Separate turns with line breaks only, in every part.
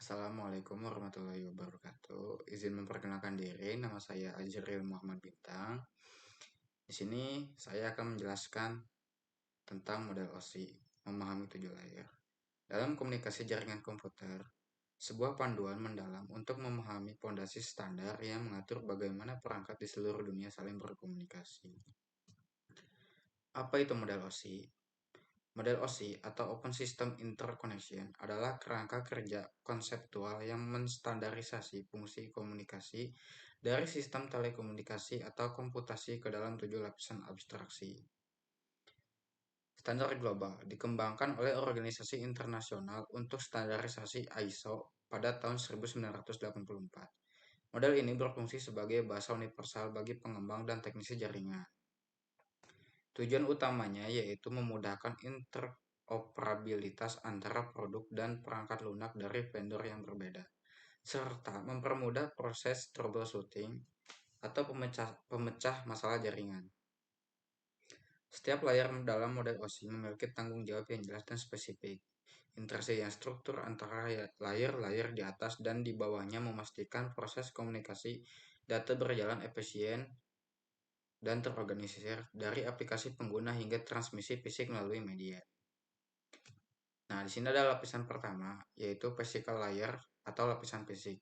Assalamualaikum warahmatullahi wabarakatuh. Izin memperkenalkan diri, nama saya Azril Muhammad Bintang. Di sini saya akan menjelaskan tentang model OSI, memahami tujuh layer. Dalam komunikasi jaringan komputer, sebuah panduan mendalam untuk memahami fondasi standar yang mengatur bagaimana perangkat di seluruh dunia saling berkomunikasi. Apa itu model OSI? Model OSI atau Open System Interconnection adalah kerangka kerja konseptual yang menstandarisasi fungsi komunikasi dari sistem telekomunikasi atau komputasi ke dalam tujuh lapisan abstraksi. Standar global dikembangkan oleh organisasi internasional untuk standarisasi ISO pada tahun 1984. Model ini berfungsi sebagai bahasa universal bagi pengembang dan teknisi jaringan. Tujuan utamanya yaitu memudahkan interoperabilitas antara produk dan perangkat lunak dari vendor yang berbeda, serta mempermudah proses troubleshooting atau pemecah masalah jaringan. Setiap layar dalam model OSI memiliki tanggung jawab yang jelas dan spesifik. Interaksi yang struktur antara layar-layar di atas dan di bawahnya memastikan proses komunikasi data berjalan efisien dan terorganisir dari aplikasi pengguna hingga transmisi fisik melalui media. Nah, di sini ada lapisan pertama, yaitu physical layer atau lapisan fisik.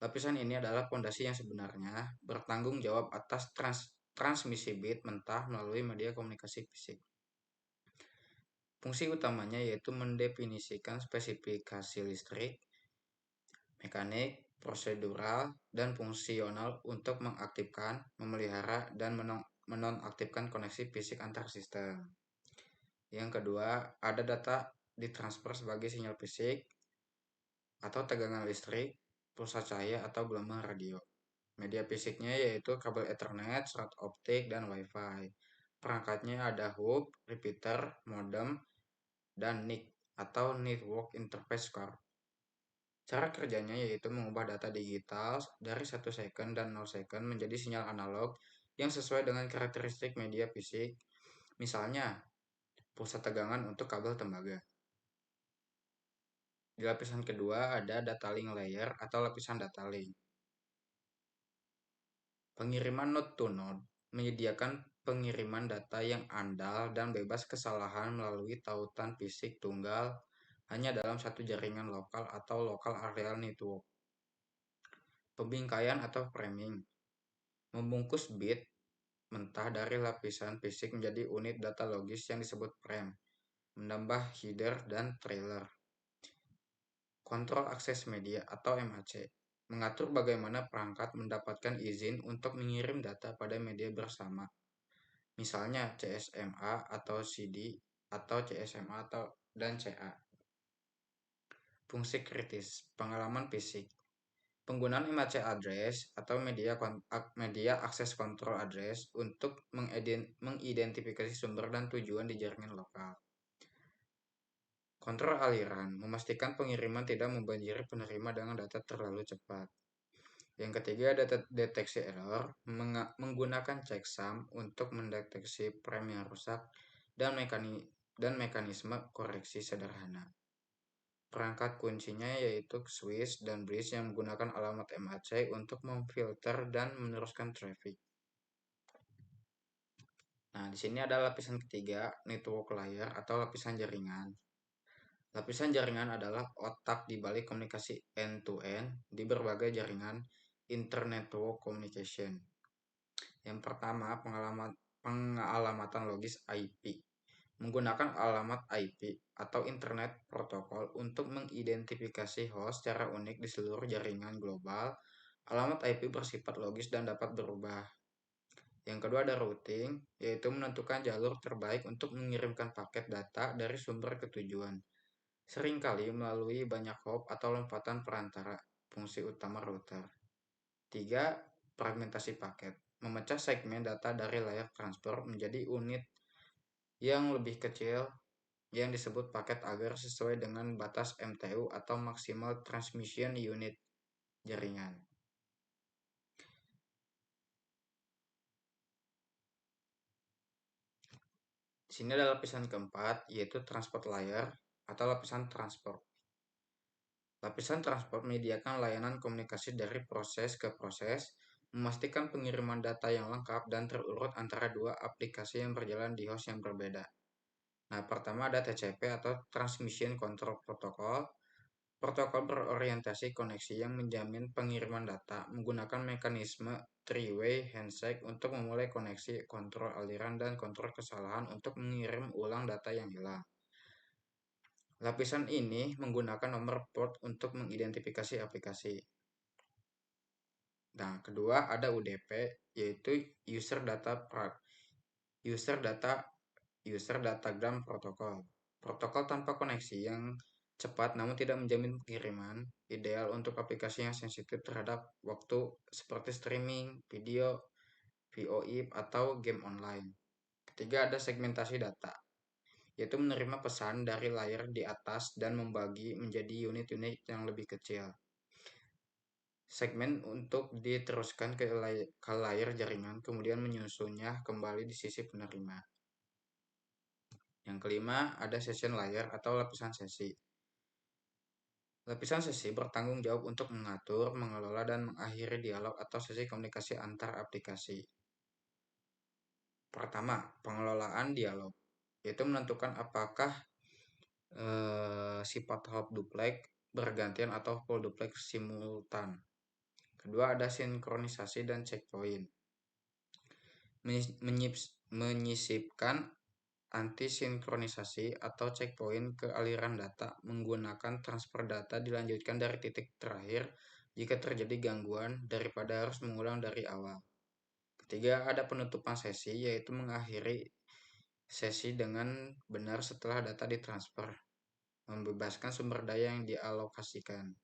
Lapisan ini adalah fondasi yang sebenarnya bertanggung jawab atas transmisi bit mentah melalui media komunikasi fisik. Fungsi utamanya yaitu mendefinisikan spesifikasi listrik, mekanik, prosedural, dan fungsional untuk mengaktifkan, memelihara, dan menonaktifkan koneksi fisik antar sistem. Yang kedua, ada data ditransfer sebagai sinyal fisik atau tegangan listrik, pulsa cahaya, atau gelombang radio. Media fisiknya yaitu kabel Ethernet, serat optik, dan Wi-Fi. Perangkatnya ada hub, repeater, modem, dan NIC atau Network Interface Card. Cara kerjanya yaitu mengubah data digital dari 1 second dan 0 second menjadi sinyal analog yang sesuai dengan karakteristik media fisik, misalnya pulsa tegangan untuk kabel tembaga. Di lapisan kedua ada data link layer atau lapisan data link. Pengiriman node to node menyediakan pengiriman data yang andal dan bebas kesalahan melalui tautan fisik tunggal hanya dalam satu jaringan lokal atau local area network. Pembingkaian atau framing membungkus bit mentah dari lapisan fisik menjadi unit data logis yang disebut frame, menambah header dan trailer. Kontrol akses media atau MAC mengatur bagaimana perangkat mendapatkan izin untuk mengirim data pada media bersama, misalnya CSMA atau CD atau CSMA dan CA. Fungsi kritis, pengalaman fisik. Penggunaan MAC address atau media akses control address untuk mengidentifikasi sumber dan tujuan di jaringan lokal. Kontrol aliran, memastikan pengiriman tidak membanjiri penerima dengan data terlalu cepat. Yang ketiga, deteksi error, menggunakan checksum untuk mendeteksi frame yang rusak dan mekanisme koreksi sederhana. Perangkat kuncinya yaitu switch dan bridge yang menggunakan alamat MAC untuk memfilter dan meneruskan traffic. Nah, di sini ada lapisan ketiga, network layer atau lapisan jaringan. Lapisan jaringan adalah otak di balik komunikasi end-to-end di berbagai jaringan inter-network communication. Yang pertama, pengalamatan logis IP. Menggunakan alamat IP atau Internet Protocol untuk mengidentifikasi host secara unik di seluruh jaringan global. Alamat IP bersifat logis dan dapat berubah. Yang kedua ada routing, yaitu menentukan jalur terbaik untuk mengirimkan paket data dari sumber ke tujuan. Seringkali melalui banyak hop atau lompatan perantara, fungsi utama router. 3. Fragmentasi paket. Memecah segmen data dari layar transfer menjadi unit yang lebih kecil yang disebut paket agar sesuai dengan batas MTU atau Maximal Transmission Unit jaringan. Di sini ada lapisan keempat, yaitu transport layer atau lapisan transport. Lapisan transport menyediakan layanan komunikasi dari proses ke proses, memastikan pengiriman data yang lengkap dan terurut antara dua aplikasi yang berjalan di host yang berbeda. Nah, pertama ada TCP atau Transmission Control Protocol. Protokol berorientasi koneksi yang menjamin pengiriman data menggunakan mekanisme three-way handshake untuk memulai koneksi, kontrol aliran, dan kontrol kesalahan untuk mengirim ulang data yang hilang. Lapisan ini menggunakan nomor port untuk mengidentifikasi aplikasi. Nah, kedua ada UDP, yaitu User Data User Datagram Protocol. Protokol tanpa koneksi yang cepat namun tidak menjamin pengiriman, ideal untuk aplikasi yang sensitif terhadap waktu seperti streaming, video, VoIP, atau game online. Ketiga ada segmentasi data, yaitu menerima pesan dari layar di atas dan membagi menjadi unit-unit yang lebih kecil. Segmen untuk diteruskan ke layar jaringan, kemudian menyusunnya kembali di sisi penerima. Yang kelima, ada session layer atau lapisan sesi. Lapisan sesi bertanggung jawab untuk mengatur, mengelola, dan mengakhiri dialog atau sesi komunikasi antar aplikasi. Pertama, pengelolaan dialog, yaitu menentukan apakah sifat hop duplex bergantian atau full duplex simultan. Kedua, ada sinkronisasi dan checkpoint. Menyisipkan anti-sinkronisasi atau checkpoint ke aliran data menggunakan transfer data dilanjutkan dari titik terakhir jika terjadi gangguan daripada harus mengulang dari awal. Ketiga, ada penutupan sesi, yaitu mengakhiri sesi dengan benar setelah data ditransfer, membebaskan sumber daya yang dialokasikan.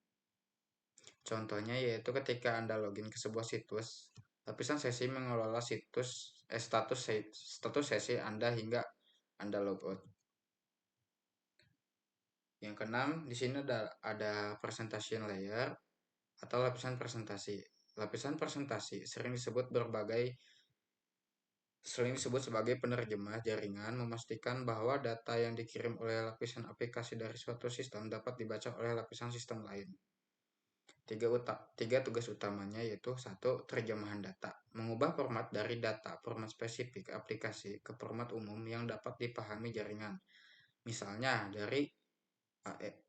Contohnya yaitu ketika Anda login ke sebuah situs, lapisan sesi mengelola status sesi Anda hingga Anda logout. Yang keenam, di sini ada presentation layer atau lapisan presentasi. Lapisan presentasi sering disebut sebagai penerjemah jaringan, memastikan bahwa data yang dikirim oleh lapisan aplikasi dari suatu sistem dapat dibaca oleh lapisan sistem lain. Tiga tugas utamanya yaitu satu, terjemahan data, mengubah format dari format spesifik aplikasi ke format umum yang dapat dipahami jaringan. Misalnya dari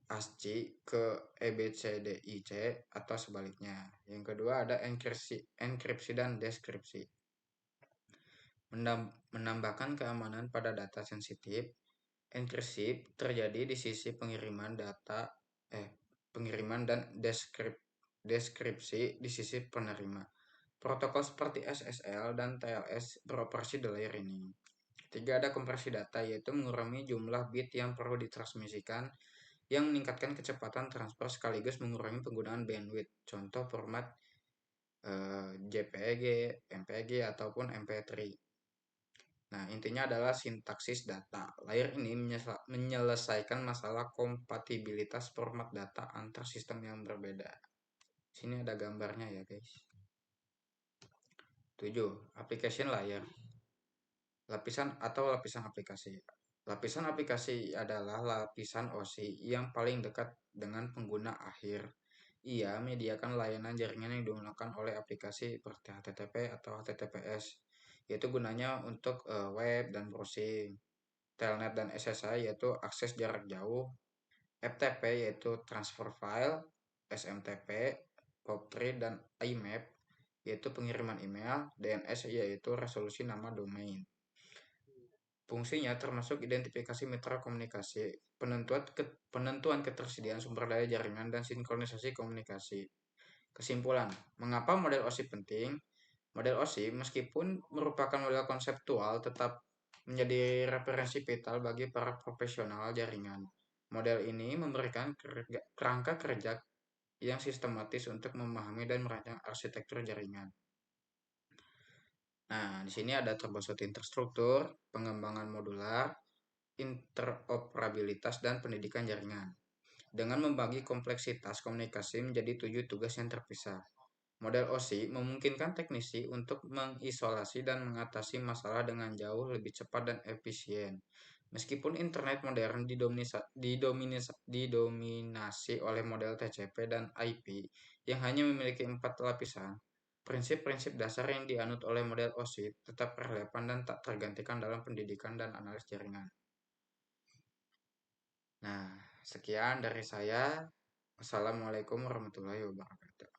ASCII ke EBCDIC atau sebaliknya. Yang kedua ada enkripsi dan deskripsi. Menambahkan keamanan pada data sensitif. Enkripsi terjadi di sisi pengiriman dan deskripsi di sisi penerima. Protokol seperti SSL dan TLS beroperasi di layer ini. Ketiga, ada kompresi data, yaitu mengurangi jumlah bit yang perlu ditransmisikan yang meningkatkan kecepatan transfer sekaligus mengurangi penggunaan bandwidth. Contoh format JPEG, MPEG, ataupun MP3. Nah, intinya adalah sintaksis data. Layer ini menyelesaikan masalah kompatibilitas format data antar sistem yang berbeda. Sini ada gambarnya ya, guys. 7. Application layer. Lapisan aplikasi. Lapisan aplikasi adalah lapisan OSI yang paling dekat dengan pengguna akhir. Ia menyediakan layanan jaringan yang digunakan oleh aplikasi seperti HTTP atau HTTPS, yaitu gunanya untuk web dan browsing. Telnet dan SSI yaitu akses jarak jauh. FTP yaitu transfer file. SMTP, POP3 dan IMAP yaitu pengiriman email. DNS yaitu resolusi nama domain. Fungsinya termasuk identifikasi mitra komunikasi, penentuan ketersediaan sumber daya jaringan, dan sinkronisasi komunikasi. Kesimpulan, mengapa model OSI penting? Model OSI meskipun merupakan model konseptual tetap menjadi referensi vital bagi para profesional jaringan. Model ini memberikan kerangka kerja yang sistematis untuk memahami dan merancang arsitektur jaringan. Nah, di sini ada troubleshooting terstruktur, pengembangan modular, interoperabilitas, dan pendidikan jaringan. Dengan membagi kompleksitas komunikasi menjadi 7 tugas yang terpisah. Model OSI memungkinkan teknisi untuk mengisolasi dan mengatasi masalah dengan jauh lebih cepat dan efisien. Meskipun internet modern didominasi oleh model TCP dan IP yang hanya memiliki 4 lapisan, prinsip-prinsip dasar yang dianut oleh model OSIP tetap relevan dan tak tergantikan dalam pendidikan dan analis jaringan. Nah, sekian dari saya. Wassalamualaikum warahmatullahi wabarakatuh.